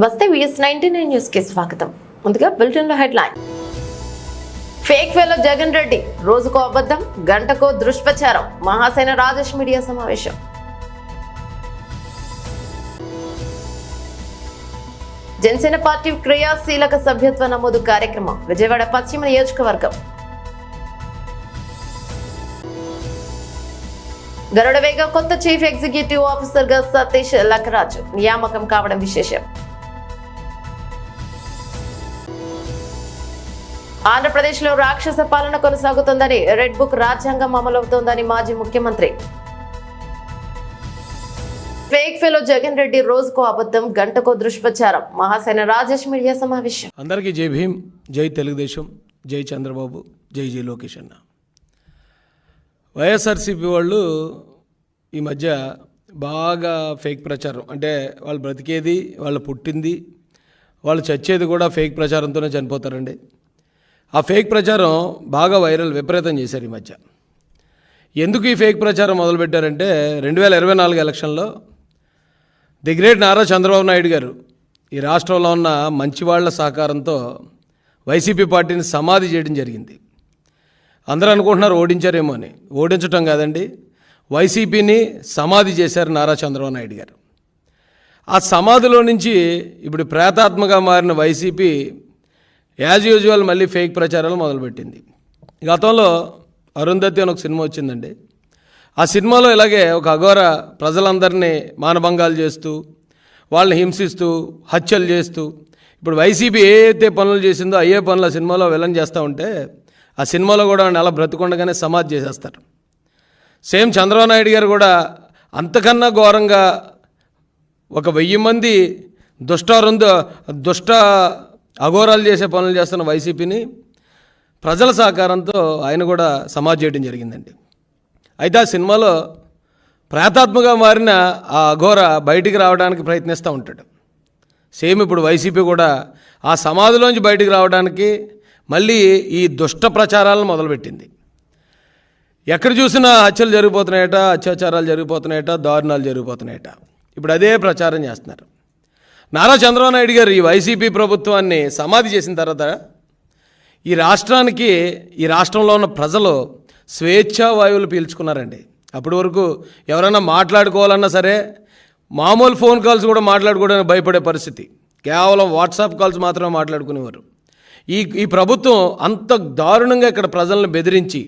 నమస్తే VS99 news కి స్వాగతం. ముందుగా బులెటిన్ లో headline. Fake fellow Jagan Reddy రోజుకో అబద్ధం, గంటకో దుష్ప్రచారం. మహాసేన రాజేష్ మీడియా సమావేశం. జనసేన పార్టీ క్రియాశీలక సభ్యత్వ నమోదు కార్యక్రమం విజయవాడ పశ్చిమ నియోజకవర్గం. గరుడవేగ కొత్త చీఫ్ ఎగ్జిక్యూటివ్ ఆఫీసర్ గా సతీష్ లక్కరాజు నియామకం కావడం విశేషం. ఆంధ్రప్రదేశ్లో రాక్షస పాలన కొనసాగుతోందని, రెడ్ బుక్ రాజ్యాంగం అమలవుతోందని మాజీ ముఖ్యమంత్రి. ఫేక్ ఫెలో జగన్ రెడ్డి రోజుకో అబద్ధం, గంటకో దుష్ప్రచారం. మహాసేన రాజేష్ మీడియా సమావేశం. అందరికీ జై భీమ్, జై తెలుగుదేశం, జై చంద్రబాబు, జై జై లోకేష్ అన్న. వైఎస్ఆర్సీపీ వాళ్ళు ఈ మధ్య బాగా ఫేక్ ప్రచారం, అంటే వాళ్ళు బ్రతికేది, వాళ్ళు పుట్టింది, వాళ్ళు చచ్చేది కూడా ఫేక్ ప్రచారంతోనే చనిపోతారండి. ఆ ఫేక్ ప్రచారం బాగా వైరల్, విపరీతం చేశారు ఈ మధ్య. ఎందుకు ఈ ఫేక్ ప్రచారం మొదలుపెట్టారంటే 2024 ఎలక్షన్లో ది గ్రేట్ నారా చంద్రబాబు నాయుడు గారు ఈ రాష్ట్రంలో ఉన్న మంచివాళ్ల సహకారంతో వైసీపీ పార్టీని సమాధి చేయడం జరిగింది. అందరూ అనుకుంటున్నారు ఓడించారేమో అని. ఓడించటం కాదండి, వైసీపీని సమాధి చేశారు నారా చంద్రబాబు నాయుడు గారు. ఆ సమాధిలో నుంచి ఇప్పుడు ప్రేతాత్మగా మారిన వైసీపీ యాజ్ యూజువల్ మళ్ళీ ఫేక్ ప్రచారాలు మొదలుపెట్టింది. గతంలో అరుంధతి అని ఒక సినిమా వచ్చిందండి. ఆ సినిమాలో ఇలాగే ఒక అఘోర ప్రజలందరినీ మానభంగాలు చేస్తూ, వాళ్ళని హింసిస్తూ, హత్యలు చేస్తూ, ఇప్పుడు వైసీపీ ఏదైతే పనులు చేసిందో అయ్యే పనులు ఆ సినిమాలో విలన్ చేస్తూ ఉంటే ఆ సినిమాలో కూడా అలా బ్రతికుండగానే సమాధి చేసేస్తారు. సేమ్ చంద్రబాబు నాయుడు గారు కూడా అంతకన్నా ఘోరంగా ఒక 1000 మంది దుష్ట అఘోరాలు చేసే పనులు చేస్తున్న వైసీపీని ప్రజల సహకారంతో ఆయన కూడా సమాధి చేయడం జరిగిందండి. అయితే ఆ సినిమాలో ప్రేతాత్మగా మారిన ఆ అఘోర బయటికి రావడానికి ప్రయత్నిస్తూ ఉంటాడు. సేమ్ ఇప్పుడు వైసీపీ కూడా ఆ సమాధిలోంచి బయటికి రావడానికి మళ్ళీ ఈ దుష్ట ప్రచారాలను మొదలుపెట్టింది. ఎక్కడ చూసినా హత్యలు జరిగిపోతున్నాయట, అత్యాచారాలు జరిగిపోతున్నాయట, దారుణాలు జరిగిపోతున్నాయట. ఇప్పుడు అదే ప్రచారం చేస్తున్నారు. నారా చంద్రబాబు నాయుడు గారు ఈ వైసీపీ ప్రభుత్వాన్ని సమాధి చేసిన తర్వాత ఈ రాష్ట్రంలో ఉన్న ప్రజలు స్వేచ్ఛా వాయువులు పీల్చుకున్నారండి. అప్పటి వరకు ఎవరైనా మాట్లాడుకోవాలన్నా సరే మామూలు ఫోన్ కాల్స్ కూడా మాట్లాడుకోవడానికి భయపడే పరిస్థితి. కేవలం వాట్సాప్ కాల్స్ మాత్రమే మాట్లాడుకునేవారు. ఈ ప్రభుత్వం అంత దారుణంగా ఇక్కడ ప్రజలను బెదిరించి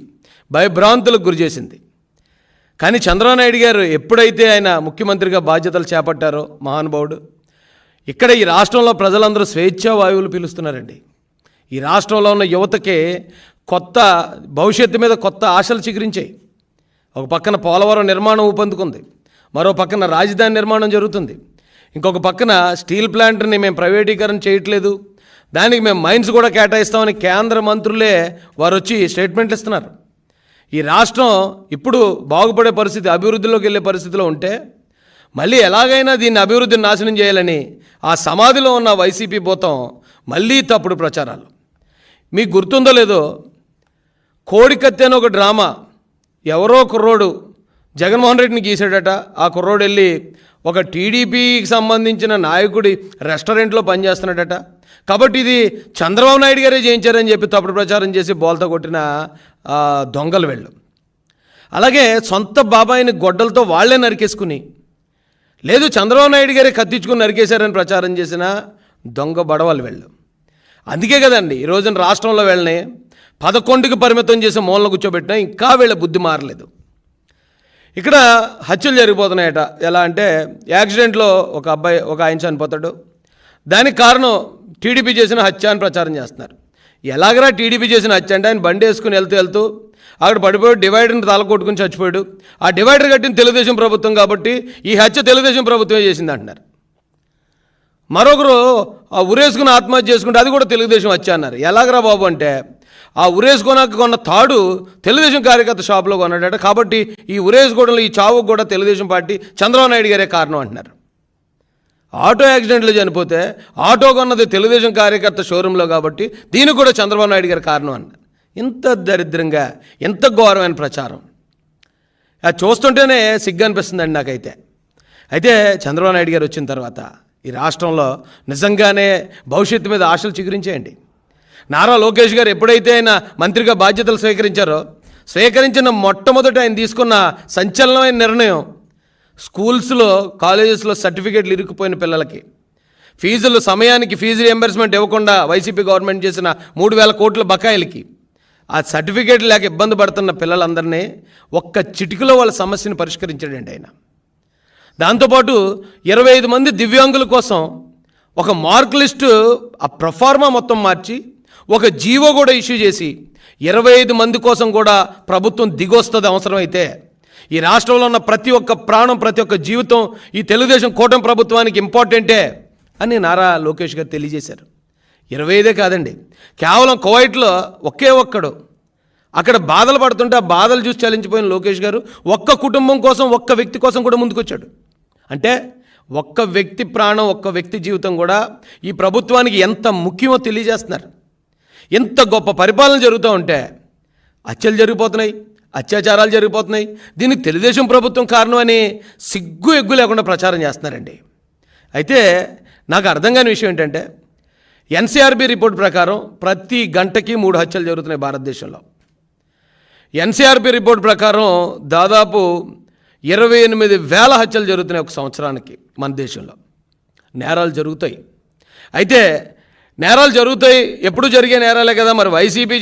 భయభ్రాంతులకు గురి చేసింది. కానీ చంద్రబాబు నాయుడు గారు ఎప్పుడైతే ఆయన ముఖ్యమంత్రిగా బాధ్యతలు చేపట్టారో మహానుభావుడు, ఇక్కడ ఈ రాష్ట్రంలో ప్రజలందరూ స్వేచ్ఛా వాయువులు పీలుస్తున్నారండి. ఈ రాష్ట్రంలో ఉన్న యువతకే కొత్త భవిష్యత్తు మీద కొత్త ఆశలు చిగురించాయి. ఒక పక్కన పోలవరం నిర్మాణం ఊపందుకుంది, మరో పక్కన రాజధాని నిర్మాణం జరుగుతుంది, ఇంకొక పక్కన స్టీల్ ప్లాంట్ని మేము ప్రైవేటీకరణ చేయట్లేదు, దానికి మేము మైన్స్ కూడా కేటాయిస్తామని కేంద్ర మంత్రులే వారు వచ్చి స్టేట్మెంట్లు ఇస్తున్నారు. ఈ రాష్ట్రం ఇప్పుడు బాగుపడే పరిస్థితి, అభివృద్ధిలోకి వెళ్ళే పరిస్థితిలో ఉంటే మళ్ళీ ఎలాగైనా దీన్ని అభివృద్ధిని నాశనం చేయాలని ఆ సమాధిలో ఉన్న వైసీపీ భూతం మళ్ళీ తప్పుడు ప్రచారాలు. మీకు గుర్తుందో లేదో, కోడికత్తి అని ఒక డ్రామా ఎవరో కుర్రోడు జగన్మోహన్ రెడ్డిని గీసాడట. ఆ కుర్రోడు వెళ్ళి ఒక టీడీపీకి సంబంధించిన నాయకుడి రెస్టారెంట్లో పనిచేస్తున్నాడట. కాబట్టి ఇది చంద్రబాబు నాయుడు గారే చేయించారని చెప్పి తప్పుడు ప్రచారం చేసి బోల్తా కొట్టిన దొంగలు వెళ్ళు. అలాగే సొంత బాబాయిని గొడ్డలతో వాళ్లే నరికేసుకుని, లేదు చంద్రబాబు నాయుడు గారే కత్తించుకుని నరికేశారని ప్రచారం చేసిన దొంగ బడవలు వెళ్ళు. అందుకే కదండి ఈ రోజున రాష్ట్రంలో వెళ్ళని 11కి పరిమితం చేసి మూలన కూర్చోబెట్టినా ఇంకా వీళ్ళ బుద్ధి మారలేదు. ఇక్కడ హత్యలు జరిగిపోతున్నాయట. ఎలా అంటే యాక్సిడెంట్లో ఒక ఆయన చనిపోతాడు. దానికి కారణం టీడీపీ చేసిన హత్య అని ప్రచారం చేస్తున్నారు. ఎలాగరా టీడీపీ చేసిన హత్య అంటే ఆయన బండి వేసుకుని వెళ్తూ అక్కడ పడిపోయాడు, డివైడర్ని తల కొట్టుకుని చచ్చిపోయాడు. ఆ డివైడర్ కట్టిన తెలుగుదేశం ప్రభుత్వం కాబట్టి ఈ హత్య తెలుగుదేశం ప్రభుత్వమే చేసింది అంటున్నారు. మరొకరు ఆ ఉరేసుకుని ఆత్మహత్య చేసుకుంటే అది కూడా తెలుగుదేశం హత్య అన్నారు. ఎలాగరా బాబు అంటే ఆ ఉరేసుకోనాక కొన్న తాడు తెలుగుదేశం కార్యకర్త షాప్లో కొన్నాడట. కాబట్టి ఈ ఉరేసుకోవడంలో ఈ చావుకు కూడా తెలుగుదేశం పార్టీ చంద్రబాబు నాయుడు గారే కారణం అంటున్నారు. ఆటో యాక్సిడెంట్లో చనిపోతే ఆటో కొన్నది తెలుగుదేశం కార్యకర్త షోరూంలో కాబట్టి దీనికి కూడా చంద్రబాబు నాయుడు గారి కారణం అన్నారు. ఇంత దరిద్రంగా, ఎంత ఘోరమైన ప్రచారం. అది చూస్తుంటేనే సిగ్గు అనిపిస్తుందండి నాకైతే. అయితే చంద్రబాబు నాయుడు గారు వచ్చిన తర్వాత ఈ రాష్ట్రంలో నిజంగానే భవిష్యత్తు మీద ఆశలు చిగురించేయండి. నారా లోకేష్ గారు ఎప్పుడైతే ఆయన మంత్రిగా బాధ్యతలు స్వీకరించిన మొట్టమొదట ఆయన తీసుకున్న సంచలనమైన నిర్ణయం స్కూల్స్లో కాలేజెస్లో సర్టిఫికేట్లు ఇరుక్కుపోయిన పిల్లలకి ఫీజులు సమయానికి ఫీజు రియంబర్స్మెంట్ ఇవ్వకుండా వైసీపీ గవర్నమెంట్ చేసిన 3,000 కోట్ల బకాయిలకి ఆ సర్టిఫికేట్ లేక ఇబ్బంది పడుతున్న పిల్లలందరినీ ఒక్క చిటికలో వాళ్ళ సమస్యను పరిష్కరించాడండి ఆయన. దాంతోపాటు 25 మంది దివ్యాంగుల కోసం ఒక మార్క్ లిస్టు ఆ ప్రొఫార్మా మొత్తం మార్చి ఒక జీవో కూడా ఇష్యూ చేసి 25 మంది కోసం కూడా ప్రభుత్వం దిగొస్తుంది అవసరమైతే. ఈ రాష్ట్రంలో ఉన్న ప్రతి ఒక్క ప్రాణం ప్రతి ఒక్క జీవితం ఈ తెలుగుదేశం కూటమి ప్రభుత్వానికి ఇంపార్టెంటే అని నారా లోకేష్ గారు తెలియజేశారు. 25 కాదండి, కేవలం కువైట్లో ఒకే ఒక్కడు అక్కడ బాధలు పడుతుంటే ఆ బాధలు చూసి చలించిపోయిన లోకేష్ గారు ఒక్క కుటుంబం కోసం ఒక్క వ్యక్తి కోసం కూడా ముందుకొచ్చాడు. అంటే ఒక్క వ్యక్తి ప్రాణం ఒక్క వ్యక్తి జీవితం కూడా ఈ ప్రభుత్వానికి ఎంత ముఖ్యమో తెలియజేస్తున్నారు. ఎంత గొప్ప పరిపాలన జరుగుతూ ఉంటే హత్యలు జరిగిపోతున్నాయి, అత్యాచారాలు జరిగిపోతున్నాయి. దీనికి తెలుగుదేశం ప్రభుత్వం కారణం అని సిగ్గు ఎగ్గు లేకుండా ప్రచారం చేస్తున్నారండి. అయితే నాకు అర్థం కాని విషయం ఏంటంటే ఎన్సీఆర్బీ రిపోర్ట్ ప్రకారం ప్రతి గంటకి 3 హత్యలు జరుగుతున్నాయి భారతదేశంలో. ఎన్సీఆర్బీ రిపోర్ట్ ప్రకారం దాదాపు 28,000 హత్యలు జరుగుతున్నాయి ఒక సంవత్సరానికి మన దేశంలో. నేరాలు జరుగుతాయి. అయితే నేరాలు జరుగుతాయి, ఎప్పుడు జరిగే నేరాలే కదా, మరి వైసీపీ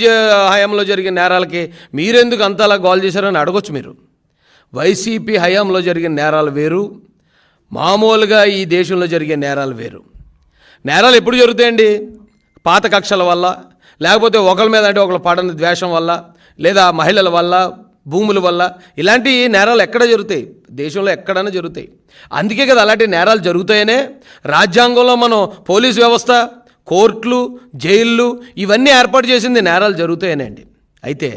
హయాంలో జరిగిన నేరాలకి మీరెందుకు అంతలా గోల్ చేశారని అడగొచ్చు మీరు. వైసీపీ హయాంలో జరిగిన నేరాలు వేరు, మామూలుగా ఈ దేశంలో జరిగే నేరాలు వేరు. నేరాలు ఎప్పుడు జరుగుతాయండి? పాత కక్షల వల్ల, లేకపోతే ఒకరి మీద అంటే ఒకరు పడని ద్వేషం వల్ల, లేదా మహిళల వల్ల, భూముల వల్ల. ఇలాంటి నేరాలు ఎక్కడ జరుగుతాయి? దేశంలో ఎక్కడైనా జరుగుతాయి. అందుకే కదా అలాంటి నేరాలు జరుగుతాయనే రాజ్యాంగంలో మనం పోలీస్ వ్యవస్థ, కోర్టులు, జైళ్ళు ఇవన్నీ ఏర్పాటు చేసింది నేరాలు జరుగుతాయనండి. అయితే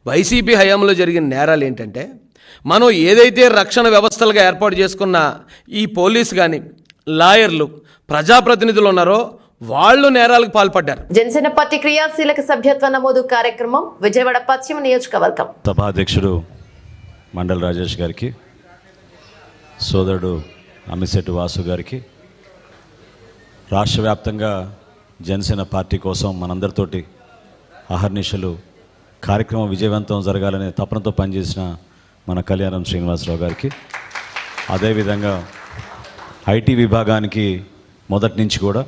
వైసీపీ హయాంలో జరిగిన నేరాలు ఏంటంటే మనం ఏదైతే రక్షణ వ్యవస్థలుగా ఏర్పాటు చేసుకున్న ఈ పోలీస్ కానీ, లాయర్లు, ప్రజాప్రతినిధులు ఉన్నారో వాళ్ళు నేరాలకు పాల్పడ్డారు. జనసేన పార్టీ క్రియాశీలక సభ్యత్వ నమోదు కార్యక్రమం విజయవాడ పశ్చిమ నియోజకవర్గం సభాధ్యక్షుడు మండల్ రాజేష్ గారికి, సోదరుడు అమిశెట్టి వాసు గారికి, రాష్ట్ర వ్యాప్తంగా జనసేన పార్టీ కోసం మనందరితోటి అహర్నిశలు కార్యక్రమం విజయవంతం జరగాలనే తపనతో పనిచేసిన మన కళ్యాణం శ్రీనివాసరావు గారికి, అదేవిధంగా ఐటీ విభాగానికి మొదటి నుంచి కూడా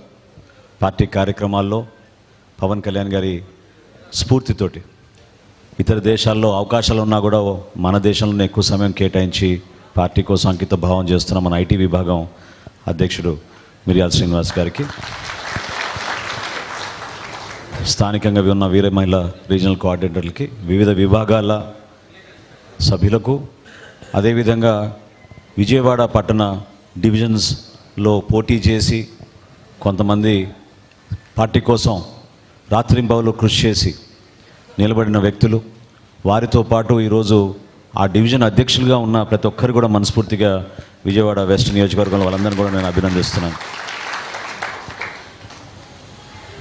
పార్టీ కార్యక్రమాల్లో పవన్ కళ్యాణ్ గారి స్ఫూర్తితోటి ఇతర దేశాల్లో అవకాశాలు ఉన్నా కూడా మన దేశంలోనే ఎక్కువ సమయం కేటాయించి పార్టీ కోసం అంకిత భావం చేస్తున్న మన ఐటీ విభాగం అధ్యక్షుడు మిర్యాల శ్రీనివాస్ గారికి, స్థానికంగా ఉన్న వీర మహిళ రీజనల్ కోఆర్డినేటర్లకి, వివిధ విభాగాల సభ్యులకు, అదేవిధంగా విజయవాడ పట్టణ డివిజన్స్లో పోటీ చేసి కొంతమంది పార్టీ కోసం రాత్రింబవలు కృషి చేసి నిలబడిన వ్యక్తులు, వారితో పాటు ఈరోజు ఆ డివిజన్ అధ్యక్షులుగా ఉన్న ప్రతి ఒక్కరు కూడా మనస్ఫూర్తిగా విజయవాడ వెస్ట్ నియోజకవర్గంలో వాళ్ళందరినీ కూడా నేను అభినందిస్తున్నాను.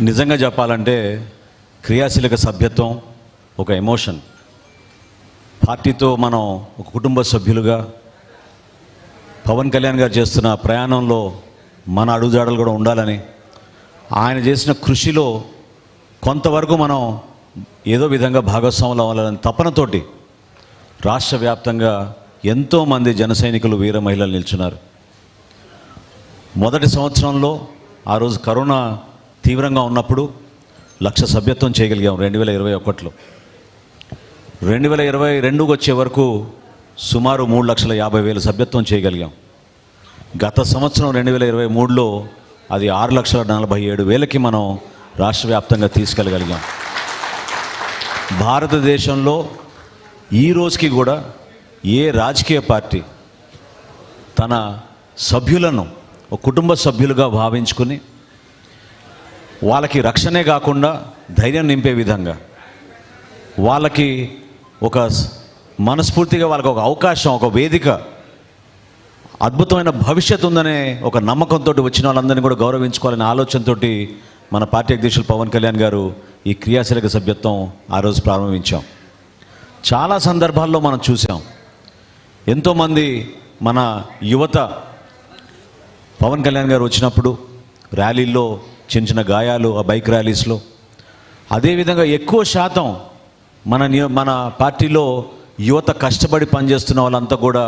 నిజంగా చెప్పాలంటే క్రియాశీలక సభ్యత్వం ఒక ఎమోషన్. పార్టీతో మనం ఒక కుటుంబ సభ్యులుగా పవన్ కళ్యాణ్ గారు చేస్తున్న ప్రయాణంలో మన అడుగుజాడలు కూడా ఉండాలని, ఆయన చేసిన కృషిలో కొంతవరకు మనం ఏదో విధంగా భాగస్వాములు అవ్వాలని తపనతోటి రాష్ట్ర వ్యాప్తంగా ఎంతోమంది జన సైనికులు, వీర మహిళలు నిల్చున్నారు. మొదటి సంవత్సరంలో ఆ రోజు కరోనా తీవ్రంగా ఉన్నప్పుడు 1,00,000 సభ్యత్వం చేయగలిగాం 2021లో. 2022 వచ్చే వరకు సుమారు 3,50,000 సభ్యత్వం చేయగలిగాం. గత సంవత్సరం 2023లో అది 6,47,000కి మనం రాష్ట్ర వ్యాప్తంగా తీసుకెళ్ళగలిగాం. భారతదేశంలో ఈ రోజుకి కూడా ఏ రాజకీయ పార్టీ తన సభ్యులను ఒక కుటుంబ సభ్యులుగా భావించుకుని వాళ్ళకి రక్షణే కాకుండా ధైర్యం నింపే విధంగా, వాళ్ళకి ఒక మనస్ఫూర్తిగా వాళ్ళకి ఒక అవకాశం, ఒక వేదిక, అద్భుతమైన భవిష్యత్తు ఉందనే ఒక నమ్మకంతో వచ్చిన వాళ్ళందరినీ కూడా గౌరవించుకోవాలనే ఆలోచనతో మన పార్టీ అధ్యక్షులు పవన్ కళ్యాణ్ గారు ఈ క్రియాశీలక సభ్యత్వం ఆ రోజు ప్రారంభించాం. చాలా సందర్భాల్లో మనం చూసాం, ఎంతోమంది మన యువత పవన్ కళ్యాణ్ గారు వచ్చినప్పుడు ర్యాలీల్లో చిన్న చిన్న గాయాలు, ఆ బైక్ ర్యాలీస్లో, అదేవిధంగా ఎక్కువ శాతం మన పార్టీలో యువత కష్టపడి పనిచేస్తున్న వాళ్ళంతా కూడా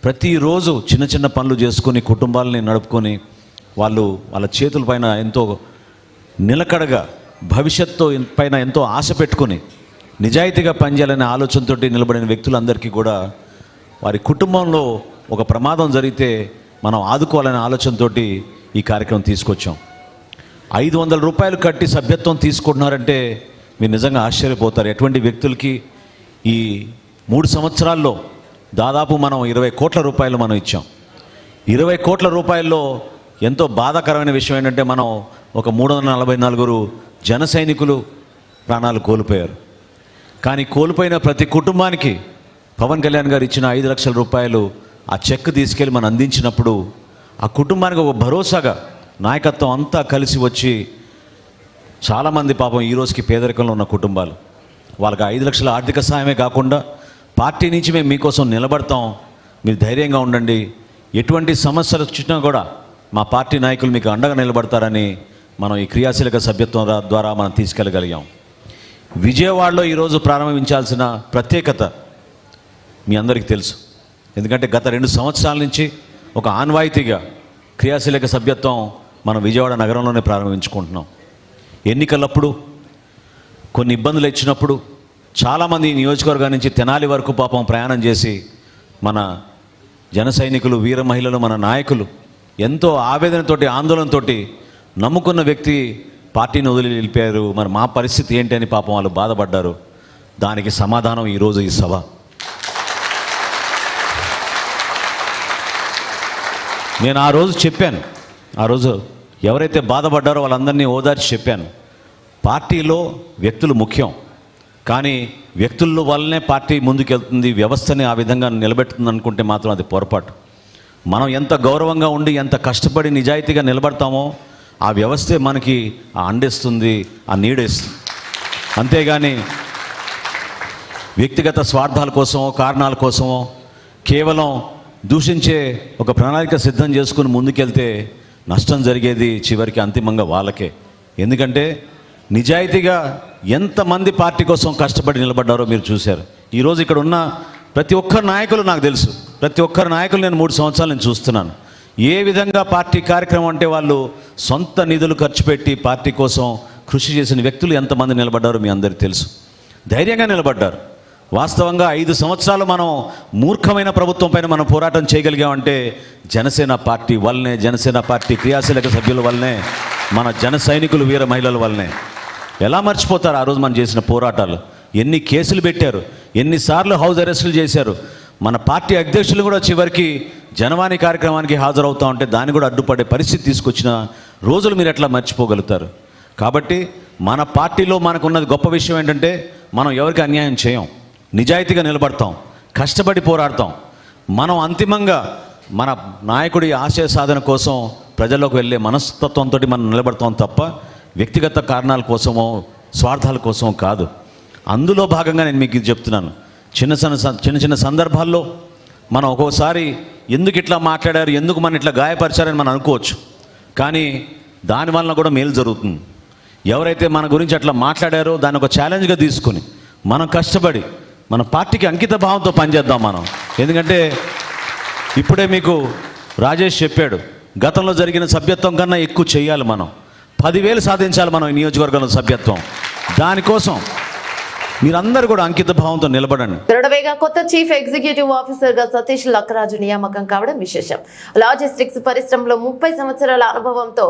ప్రతిరోజు చిన్న చిన్న పనులు చేసుకొని కుటుంబాలని నడుపుకొని వాళ్ళ చేతుల పైన ఎంతో నిలకడగా భవిష్యత్తు పైన ఎంతో ఆశ పెట్టుకొని నిజాయితీగా పనిచేయాలనే ఆలోచనతో నిలబడిన వ్యక్తులందరికీ కూడా వారి కుటుంబంలో ఒక ప్రమాదం జరిగితే మనం ఆదుకోవాలనే ఆలోచనతో ఈ కార్యక్రమం తీసుకొచ్చాం. 500 రూపాయలు కట్టి సభ్యత్వం తీసుకుంటున్నారంటే మీరు నిజంగా ఆశ్చర్యపోతారు. ఎటువంటి వ్యక్తులకి ఈ 3 సంవత్సరాల్లో దాదాపు మనం 20 కోట్ల రూపాయలు మనం ఇచ్చాం. 20 కోట్ల రూపాయల్లో ఎంతో బాధాకరమైన విషయం ఏంటంటే మనం ఒక 344 జన సైనికులు ప్రాణాలు కోల్పోయారు. కానీ కోల్పోయిన ప్రతి కుటుంబానికి పవన్ కళ్యాణ్ గారు ఇచ్చిన 5 లక్షల రూపాయలు ఆ చెక్ తీసుకెళ్ళి మనం అందించినప్పుడు ఆ కుటుంబానికి ఒక భరోసాగా నాయకత్వం అంతా కలిసి వచ్చి చాలామంది పాపం ఈ రోజుకి పేదరికంలో ఉన్న కుటుంబాలు, వాళ్ళకి 5 లక్షల ఆర్థిక సాయమే కాకుండా పార్టీ నుంచి మేము మీకోసం నిలబడతాం, మీరు ధైర్యంగా ఉండండి, ఎటువంటి సమస్యలు వచ్చినా కూడా మా పార్టీ నాయకులు మీకు అండగా నిలబడతారని మనం ఈ క్రియాశీలక సభ్యత్వం ద్వారా మనం తీసుకెళ్ళగలిగాం. విజయవాడలో ఈరోజు ప్రారంభించాల్సిన ప్రత్యేకత మీ అందరికీ తెలుసు. ఎందుకంటే గత 2 సంవత్సరాల నుంచి ఒక ఆన్వాయితీగా క్రియాశీలక సభ్యత్వం మనం విజయవాడ నగరంలోనే ప్రారంభించుకుంటున్నాం. ఎన్నికలప్పుడు కొన్ని ఇబ్బందులు ఇచ్చినప్పుడు చాలామంది నియోజకవర్గం నుంచి తెనాలి వరకు పాపం ప్రయాణం చేసి మన జన సైనికులు, వీర మహిళలు, మన నాయకులు ఎంతో ఆవేదనతోటి, ఆందోళనతోటి నమ్ముకున్న వ్యక్తి పార్టీని వదిలి వెళ్ళిపోయారు, మరి మా పరిస్థితి ఏంటి అని పాపం వాళ్ళు బాధపడ్డారు. దానికి సమాధానం ఈరోజు ఈ సభ. నేను ఆ రోజు చెప్పాను, ఆ రోజు ఎవరైతే బాధపడ్డారో వాళ్ళందరినీ ఓదార్చి చెప్పాను, పార్టీలో వ్యక్తులు ముఖ్యం, కానీ వ్యక్తుల వల్లనే పార్టీ ముందుకెళ్తుంది, వ్యవస్థని ఆ విధంగా నిలబెడుతుంది అనుకుంటే మాత్రం అది పొరపాటు. మనం ఎంత గౌరవంగా ఉండి ఎంత కష్టపడి నిజాయితీగా నిలబడతామో ఆ వ్యవస్థే మనకి ఆ అండేస్తుంది, ఆ నీడేస్తుంది. అంతేగాని వ్యక్తిగత స్వార్థాల కోసమో కారణాల కోసమో కేవలం దూషించే ఒక ప్రణాళిక సిద్ధం చేసుకుని ముందుకెళ్తే నష్టం జరిగేది చివరికి అంతిమంగా వాళ్ళకే. ఎందుకంటే నిజాయితీగా ఎంతమంది పార్టీ కోసం కష్టపడి నిలబడ్డారో మీరు చూశారు. ఈరోజు ఇక్కడ ఉన్న ప్రతి ఒక్కరు నాయకులు నాకు తెలుసు, ప్రతి ఒక్కరు నాయకులు నేను 3 సంవత్సరాలు నేను చూస్తున్నాను. ఏ విధంగా పార్టీ కార్యక్రమం అంటే వాళ్ళు సొంత నిధులు ఖర్చు పెట్టి పార్టీ కోసం కృషి చేసిన వ్యక్తులు ఎంతమంది నిలబడ్డారో మీ అందరికీ తెలుసు. ధైర్యంగా నిలబడ్డారు. వాస్తవంగా 5 సంవత్సరాలు మనం మూర్ఖమైన ప్రభుత్వం పైన మనం పోరాటం చేయగలిగామంటే జనసేన పార్టీ వల్లనే, జనసేన పార్టీ క్రియాశీలక సభ్యుల వల్లనే, మన జన సైనికులు, వీర మహిళల వల్లనే. ఎలా మర్చిపోతారు ఆ రోజు మనం చేసిన పోరాటాలు? ఎన్ని కేసులు పెట్టారు, ఎన్నిసార్లు హౌస్ అరెస్టులు చేశారు. మన పార్టీ అధ్యక్షులు కూడా చివరికి జనవాణి కార్యక్రమానికి హాజరవుతా ఉంటే దాన్ని కూడా అడ్డుపడే పరిస్థితి తీసుకొచ్చిన రోజులు మీరు ఎట్లా మర్చిపోగలుగుతారు? కాబట్టి మన పార్టీలో మనకున్నది గొప్ప విషయం ఏంటంటే మనం ఎవరికి అన్యాయం చేయం, నిజాయితీగా నిలబడతాం, కష్టపడి పోరాడతాం. మనం అంతిమంగా మన నాయకుడి ఆశయ సాధన కోసం ప్రజల్లోకి వెళ్ళే మనస్తత్వంతో మనం నిలబడతాం తప్ప వ్యక్తిగత కారణాల కోసమో స్వార్థాల కోసమో కాదు. అందులో భాగంగా నేను మీకు ఇది చెప్తున్నాను. చిన్న చిన్న సందర్భాల్లో మనం ఒక్కోసారి ఎందుకు ఇట్లా మాట్లాడారు, ఎందుకు మనం ఇట్లా గాయపరిచారని మనం అనుకోవచ్చు, కానీ దానివల్ల కూడా మేలు జరుగుతుంది. ఎవరైతే మన గురించి అట్లా మాట్లాడారో దాన్ని ఒక ఛాలెంజ్గా తీసుకొని మనం కష్టపడి మన పార్టీకి అంకిత భావంతో పనిచేద్దాం మనం. ఎందుకంటే ఇప్పుడే మీకు రాజేష్ చెప్పాడు, గతంలో జరిగిన సభ్యత్వం కన్నా ఎక్కువ చేయాలి మనం. 10,000 సాధించాలి మనం ఈ నియోజకవర్గంలో సభ్యత్వం. దానికోసం మీరందరూ కూడా అంకిత భావంతో నిలబడండి. గరుడవేగ కొత్త చీఫ్ ఎగ్జిక్యూటివ్ ఆఫీసర్ గా సతీష్ లక్కరాజు నియామకం కావడం విశేషం. లాజిస్టిక్స్ పరిశ్రమలో 30 సంవత్సరాల అనుభవంతో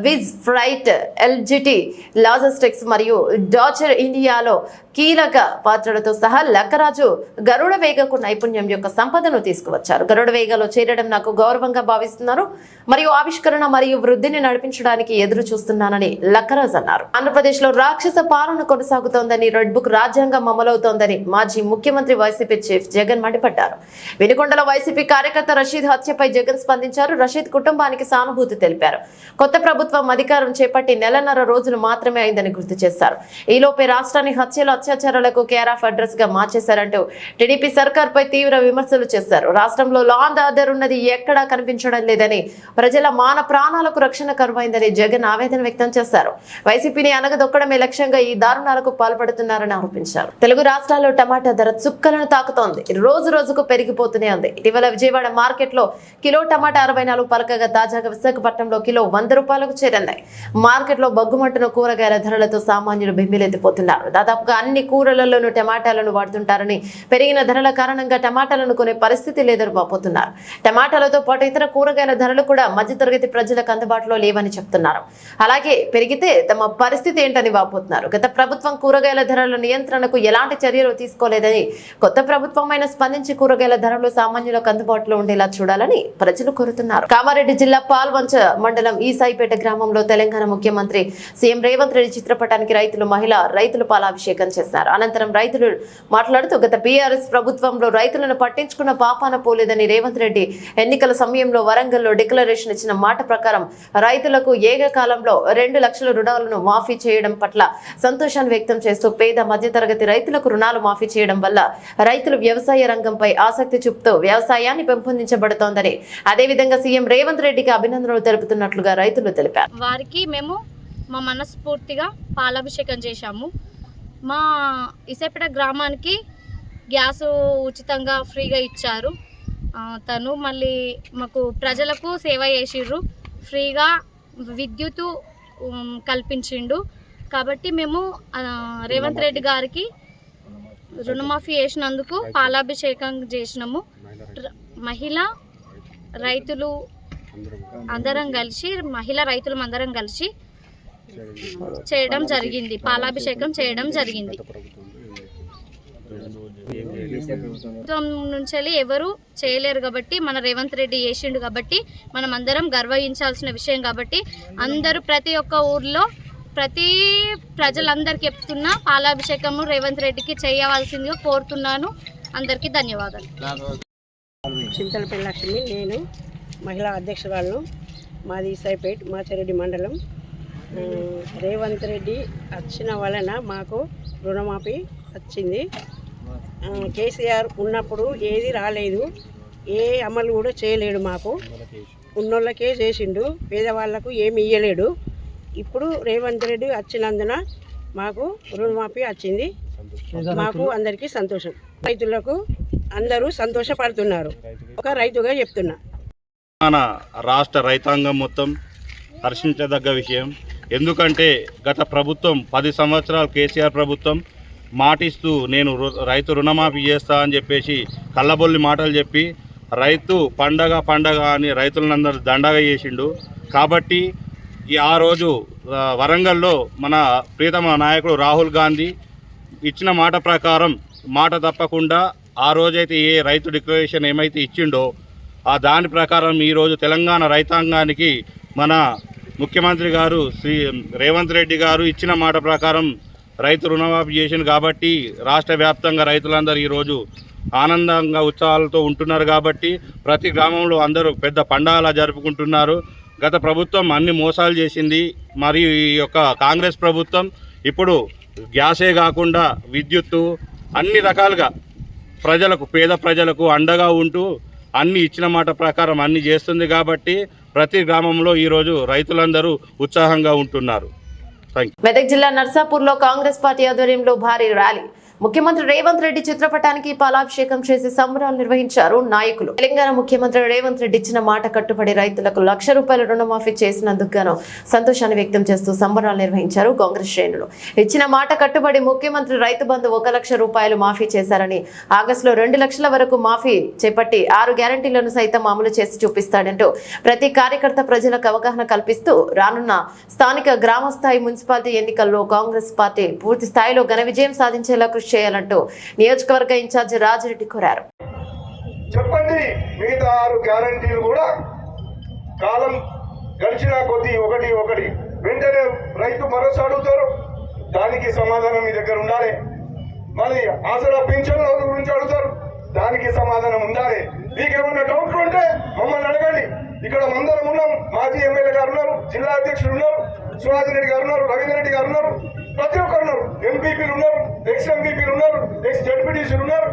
విజ్ ఫ్రైట్, ఎల్జిటి లాజిస్టిక్స్ మరియు డాచర్ ఇండియాలో కీలక పాత్రలతో సహా లక్కరాజు గరుడవేగకు నైపుణ్యం యొక్క సంపదను తీసుకువచ్చారు. గరుడవేగలో చేరడం నాకు గౌరవంగా భావిస్తున్నారు మరియు ఆవిష్కరణ మరియు వృద్ధిని నడిపించడానికి ఎదురు చూస్తున్నానని లక్కరాజు అన్నారు. ఆంధ్రప్రదేశ్ లో రాక్షస పాలన కొనసాగుతోందని, రెడ్ బుక్ రాజ్యాంగం అమలవుతోందని మాజీ ముఖ్యమంత్రి వైసీపీ చీఫ్ జగన్ మండిపడ్డారు. వినుకొండలో వైసీపీ కార్యకర్త రషీద్ హత్యపై జగన్ స్పందించారు. రషీద్ కుటుంబానికి సానుభూతి తెలిపారు. కొత్త ప్రభుత్వం అధికారం చేపట్టి 1.5 రోజులు మాత్రమే అయిందని గుర్తు చేశారు. ఈలోపే రాష్ట్రాన్ని హత్యలు అత్యాచారాలకు కేర్ ఆఫ్ అడ్రస్ గా మార్చేశారంటూ టీడీపీ సర్కార్ పై తీవ్ర విమర్శలు చేశారు. రాష్ట్రంలో లా అండ్ ఆర్డర్ ఉన్నది ఎక్కడా కనిపించడం లేదని, ప్రజల మాన ప్రాణాలకు రక్షణ కరువైందని జగన్ ఆవేదన వ్యక్తం చేశారు. వైసీపీని అనగదొక్కడమే లక్ష్యంగా ఈ దారుణాలకు పాల్పడుతున్నారని ఆరోపించారు. తెలుగు రాష్ట్రాల్లో టమాటా ధర చుక్కలను తాకుతోంది. రోజు రోజుకు పెరిగిపోతూనే ఉంది. ఇటీవల విజయవాడ మార్కెట్ లో కిలో టమాటా 64 పలకగా తాజాగా విశాఖపట్నంలో కిలో 100 రూపాయలకు చేరింది. మార్కెట్ లో బగ్గుమంటున్న కూరగాయల ధరలతో సామాన్యులు బెంబేలెత్తిపోతున్నారు. దాదాపుగా అన్ని కూరలలోనూ టమాటాలను వాడుతుంటారని, పెరిగిన ధరల కారణంగా టమాటాలను కొనే పరిస్థితి లేదని వాపోతున్నారు. టమాటాలతో పాటు ఇతర కూరగాయల ధరలు కూడా మధ్యతరగతి ప్రజలకు అందుబాటులో లేవని చెప్తున్నారు. అలాగే పెరిగితే తమ పరిస్థితి ఏంటని వాపోతున్నారు. గత ప్రభుత్వం కూరగాయల ధరల నియంత్రణకు ఎలాంటి చర్యలు తీసుకోలేదని, కొత్త ప్రభుత్వమైన స్పందించి కూరగాయల ధరలు సామాన్యులకు అందుబాటులో ఉండేలా చూడాలని ప్రజలు కోరుతున్నారు. కామారెడ్డి జిల్లా పాల్వంచ మండలం ఈసాయిపేట గ్రామంలో తెలంగాణ ముఖ్యమంత్రి సీఎం రేవంత్ రెడ్డి చిత్రపటానికి రైతులు పాలాభిషేకం చేశారు. అనంతరం రైతులు మాట్లాడుతూ గత బీఆర్ఎస్ ప్రభుత్వంలో రైతులను పట్టించుకున్న పాపాన పోలేదని, రేవంత్ రెడ్డి ఎన్నికల సమయంలో వరంగల్లో డిక్లరేషన్ ఇచ్చిన మాట ప్రకారం రైతులకు ఏకకాలంలో 2 లక్షల రుణాలను మాఫీ చేయడం పట్ల సంతోషాన్ని వ్యక్తం చేస్తూ పేద మధ్యతరగతి రైతులకు రుణాలు మాఫీ చేయడం వల్ల రైతులు వ్యవసాయ రంగంపై ఆసక్తి చూపుతూ వ్యవసాయాన్ని పెంపొందించబడుతోందని, అదేవిధంగా సీఎం రేవంత్ రెడ్డికి అభినందనలు తెలుపుతున్నట్లుగా రైతులు తెలిపారు. వారికి మేము మా మనస్ఫూర్తిగా పాలాభిషేకం చేశాము. మా ఇసేపేట గ్రామానికి గ్యాస్ ఉచితంగా ఫ్రీగా ఇచ్చారు. తను మళ్ళీ మాకు ప్రజలకు సేవ చేసిర్రు, ఫ్రీగా విద్యుత్ కల్పించిండు. కాబట్టి మేము రేవంత్ రెడ్డి గారికి రుణమాఫీ చేసినందుకు పాలాభిషేకం చేసినాము. మహిళా రైతులు అందరం కలిసి చేయడం జరిగింది, పాలాభిషేకం చేయడం జరిగింది. నుంచి ఎవరు చేయలేరు కాబట్టి మన రేవంత్ రెడ్డి చేసిండు కాబట్టి మనం అందరం గర్వించాల్సిన విషయం కాబట్టి అందరూ ప్రతి ఒక్క ఊర్లో ప్రతి ప్రజలందరికీ చెప్తున్నా పాలాభిషేకము రేవంత్ రెడ్డికి చేయవలసిందిగా కోరుతున్నాను. అందరికీ ధన్యవాదాలు. చింతలపల్లి లక్ష్మి, నేను మహిళా అధ్యక్షురాలను. మాది ఈసాయిపేట్ మాచారెడ్డి మండలం. రేవంత్ రెడ్డి వచ్చిన వలన మాకు రుణమాఫీ వచ్చింది. కేసీఆర్ ఉన్నప్పుడు ఏది రాలేదు, ఏ అమలు కూడా చేయలేడు. మాకు ఉన్నోళ్ళకే చేసిండు, పేదవాళ్లకు ఏమి ఇయ్యలేడు. ఇప్పుడు రేవంత్ రెడ్డి వచ్చినందున మాకు రుణమాఫీ వచ్చింది. మాకు అందరికీ సంతోషం. రైతులకు అందరూ సంతోషపడుతున్నారు. ఒక రైతుగా చెప్తున్నా. మన రాష్ట్ర రైతాంగం మొత్తం హర్షించదగ్గ విషయం. ఎందుకంటే గత ప్రభుత్వం 10 సంవత్సరాలు కేసీఆర్ ప్రభుత్వం మాటిస్తూ నేను రైతు రుణమాఫీ చేస్తా అని చెప్పేసి కళ్ళబొల్లి మాటలు చెప్పి రైతు పండగ అని రైతులందరూ దండగా చేసిండు. కాబట్టి ఆ రోజు వరంగల్లో మన ప్రియతమ నాయకుడు రాహుల్ గాంధీ ఇచ్చిన మాట ప్రకారం మాట తప్పకుండా ఆ రోజైతే ఏ రైతు డిక్లరేషన్ ఏమైతే ఇచ్చిండో ఆ దాని ప్రకారం ఈరోజు తెలంగాణ రైతాంగానికి మన ముఖ్యమంత్రి గారు శ్రీ రేవంత్ రెడ్డి గారు ఇచ్చిన మాట ప్రకారం రైతు రుణమాఫీ చేసింది. కాబట్టి రాష్ట్ర వ్యాప్తంగా రైతులందరూ ఈరోజు ఆనందంగా ఉత్సాహాలతో ఉంటున్నారు. కాబట్టి ప్రతి గ్రామంలో అందరూ పెద్ద పండగలా జరుపుకుంటున్నారు. గత ప్రభుత్వం అన్ని మోసాలు చేసింది. మరియు ఈ యొక్క కాంగ్రెస్ ప్రభుత్వం ఇప్పుడు గ్యాసే కాకుండా విద్యుత్తు అన్ని రకాలుగా ప్రజలకు పేద ప్రజలకు అండగా ఉంటూ అన్ని ఇచ్చిన మాట ప్రకారం అన్ని చేస్తుంది. కాబట్టి ప్రతి గ్రామంలో ఈరోజు రైతులందరూ ఉత్సాహంగా ఉంటున్నారు. మెదక్ జిల్లా నర్సాపూర్లో కాంగ్రెస్ పార్టీ ఆధ్వర్యంలో భారీ ర్యాలీ. ముఖ్యమంత్రి రేవంత్ రెడ్డి చిత్రపటానికి పాలాభిషేకం చేసి సంబరాలు నిర్వహించారు నాయకులు. తెలంగాణ ముఖ్యమంత్రి రేవంత్ రెడ్డి ఇచ్చిన మాట కట్టుబడి రైతులకు ₹1,00,000 రుణమాఫీ చేసినందుకు గాను సంతోషాన్ని వ్యక్తం చేస్తూ సంబరాలు నిర్వహించారు కాంగ్రెస్ శ్రేణులు. ఇచ్చిన మాట కట్టుబడి ముఖ్యమంత్రి రైతు బంధు ₹1,00,000 మాఫీ చేశారని, ఆగస్టులో 2 లక్షల వరకు మాఫీ చేపట్టి 6 గ్యారంటీలను సైతం అమలు చేసి చూపిస్తాడంటూ ప్రతి కార్యకర్త ప్రజలకు అవగాహన కల్పిస్తూ రానున్న స్థానిక గ్రామస్థాయి మున్సిపాలిటీ ఎన్నికల్లో కాంగ్రెస్ పార్టీ పూర్తి స్థాయిలో ఘన విజయం సాధించేలా కృషి చేయాలంటూ నియోజకవర్గ ఇన్ఛార్జి రాజిరెడ్డి కోరారు. చెప్పండి, మిగతా 6 గ్యారంటీలు కూడా కాలం గడిచిన కొద్దీ ఒకటి వెంటనే రైతు భరోసా అడుగుతారు. దానికి సమాధానం మీ దగ్గర ఉండాలి. మళ్ళీ ఆసరా పింఛన్ల గురించి అడుగుతారు, దానికి సమాధానం ఉండాలి. మీకేమన్నా డౌట్లు ఉంటే మమ్మల్ని అడగండి. ఇక్కడ అందరం ఉన్నాం. మాజీ ఎమ్మెల్యే గారు ఉన్నారు, జిల్లా అధ్యక్షులు ఉన్నారు, సుహాస్ రెడ్డి గారు ఉన్నారు, రవీంద్ర రెడ్డి గారు ఉన్నారు. ప్రతి ఒక్కరు ఉన్నారు. ఎంపీపీలు ఉన్నారు, ఎక్స్ ఎంపీపీలు ఉన్నారు, ఎక్స్ జడ్పీటీసీలు ఉన్నారు,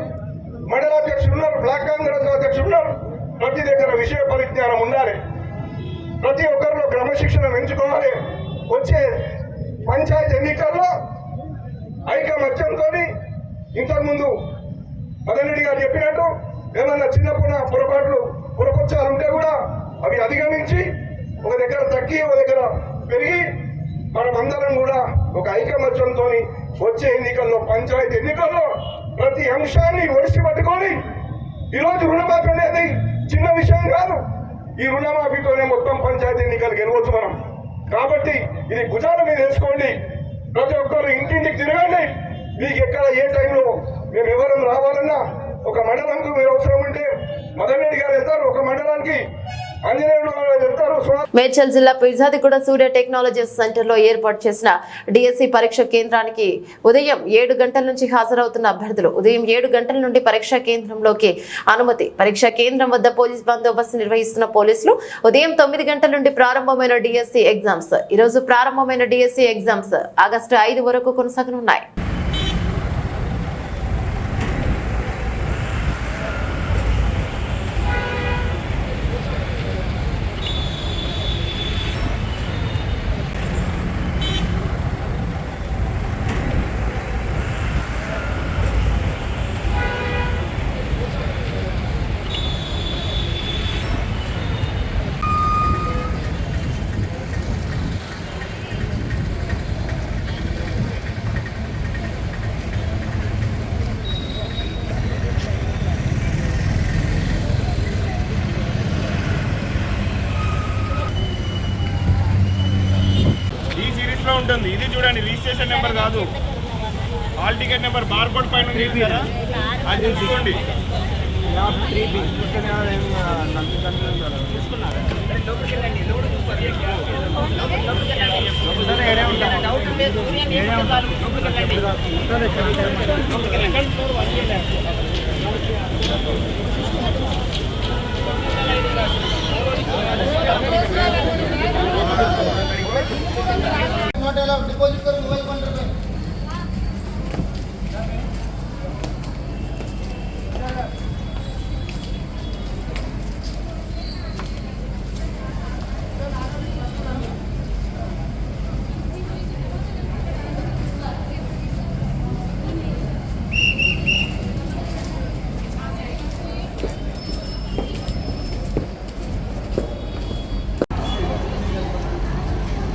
మండలాధ్యక్షులు ఉన్నారు, బ్లాక్ కాంగ్రెస్ అధ్యక్షులు ఉన్నారు. ప్రతి దగ్గర విషయ పరిజ్ఞానం ఉండాలి. ప్రతి ఒక్కరిలో క్రమశిక్షణ పెంచుకోవాలి. వచ్చే పంచాయతీ ఎన్నికల్లో ఐకమత్యంతో ఇంతకుముందు మదన్ రెడ్డి గారు చెప్పినట్టు ఏమన్నా చిన్నప్పుడు పొరపాట్లు పొరపచ్చాలు ఉంటే కూడా అవి అధిగమించి ఒక దగ్గర తగ్గి ఒక దగ్గర పెరిగి మనమందరం కూడా ఒక ఐకమత్యంతో వచ్చే ఎన్నికల్లో పంచాయతీ ఎన్నికల్లో ప్రతి అంశాన్ని ఒడిసి పట్టుకొని ఈరోజు రుణమాఫీ అనేది చిన్న విషయం కాదు. ఈ రుణమాఫీతోనే మొత్తం పంచాయతీ ఎన్నికలు గెలవచ్చు మనం. కాబట్టి ఇది భుజాల మీద వేసుకోండి. ప్రతి ఒక్కరు ఇంటింటికి తిరగండి. మీకు ఎక్కడ ఏ టైంలో మేము ఎవరం రావాలన్నా ఒక మండలంకు మీరు అవసరం ఉంటే మదన్ రెడ్డి గారు వెళ్తారు, ఒక మండలానికి ఆంజనేయుడు వెళ్తారు. మేడ్చల్ జిల్లా పిర్జాదిగూడ సూర్య టెక్నాలజీస్ సెంటర్ లో ఏర్పాటు చేసిన డిఎస్సి పరీక్ష కేంద్రానికి ఉదయం 7 గంటల నుంచి హాజరవుతున్న అభ్యర్థులు ఉదయం 7 గంటల నుండి పరీక్షా కేంద్రంలోకి అనుమతి. పరీక్షా కేంద్రం వద్ద పోలీస్ బందోబస్తు నిర్వహిస్తున్న పోలీసులు ఉదయం 9 గంటల నుండి ప్రారంభమైన డిఎస్సి ఎగ్జామ్స్ ఈ రోజు ప్రారంభమైన డిఎస్సి ఎగ్జామ్స్ ఆగస్టు 5 వరకు కొనసాగనున్నాయి. ఉంటుంది. ఇది చూడండి, రిజిస్ట్రేషన్ నెంబర్ కాదు, hall ticket number bar code పైన ఉంది కదా, అది చూసుకోండి. डिपॉजिट करो मोबाइल काउंटर पे।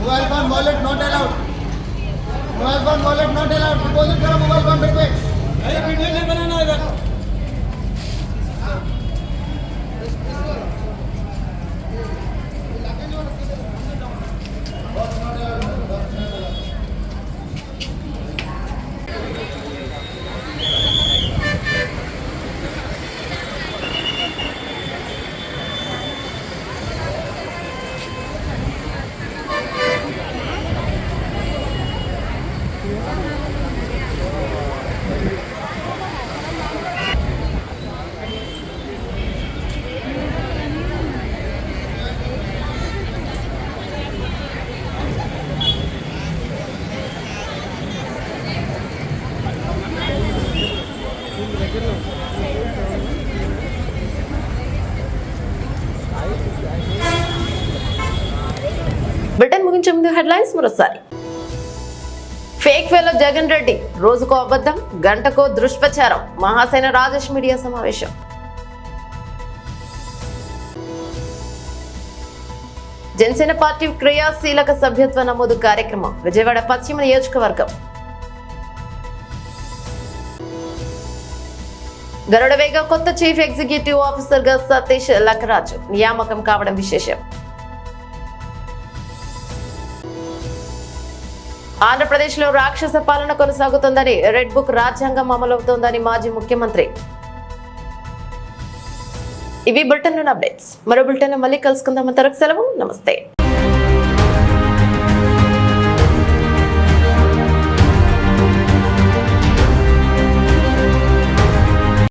Mobile phone wallet not allowed. Mobile phone wallet not allowed. Deposit करो मोबाइल काउंटर पे। अरे वीडियो नहीं बनाना इधर। బ్రిటన్ ముగించే ముందు హెడ్లైన్స్ మరోసారి. ఫేక్ ఫెలో జగన్ రెడ్డి రోజుకో అబద్ధం, గంటకో దుష్ప్రచారం. మహాసేన రాజేష్ మీడియా సమావేశం. జనసేన పార్టీ క్రియాశీలక సభ్యత్వ నమోదు కార్యక్రమం విజయవాడ పశ్చిమ నియోజకవర్గం. గరుడవేగ కొత్త చీఫ్ ఎగ్జిక్యూటివ్ ఆఫీసర్ గా సతీష్ లక్కరాజు నియామకం కావడం విశేషం. ఆంధ్రప్రదేశ్లో రాక్షస పాలన కొనసాగుతోందని, రెడ్ బుక్ రాజ్యాంగం అమలవుతోందని మాజీ ముఖ్యమంత్రి. ఇవి బులెటిన్ అప్డేట్స్. మరో బులెటిన్ మళ్ళీ కలుసుకుందాం. అంతవరకు సెలవు. నమస్తే.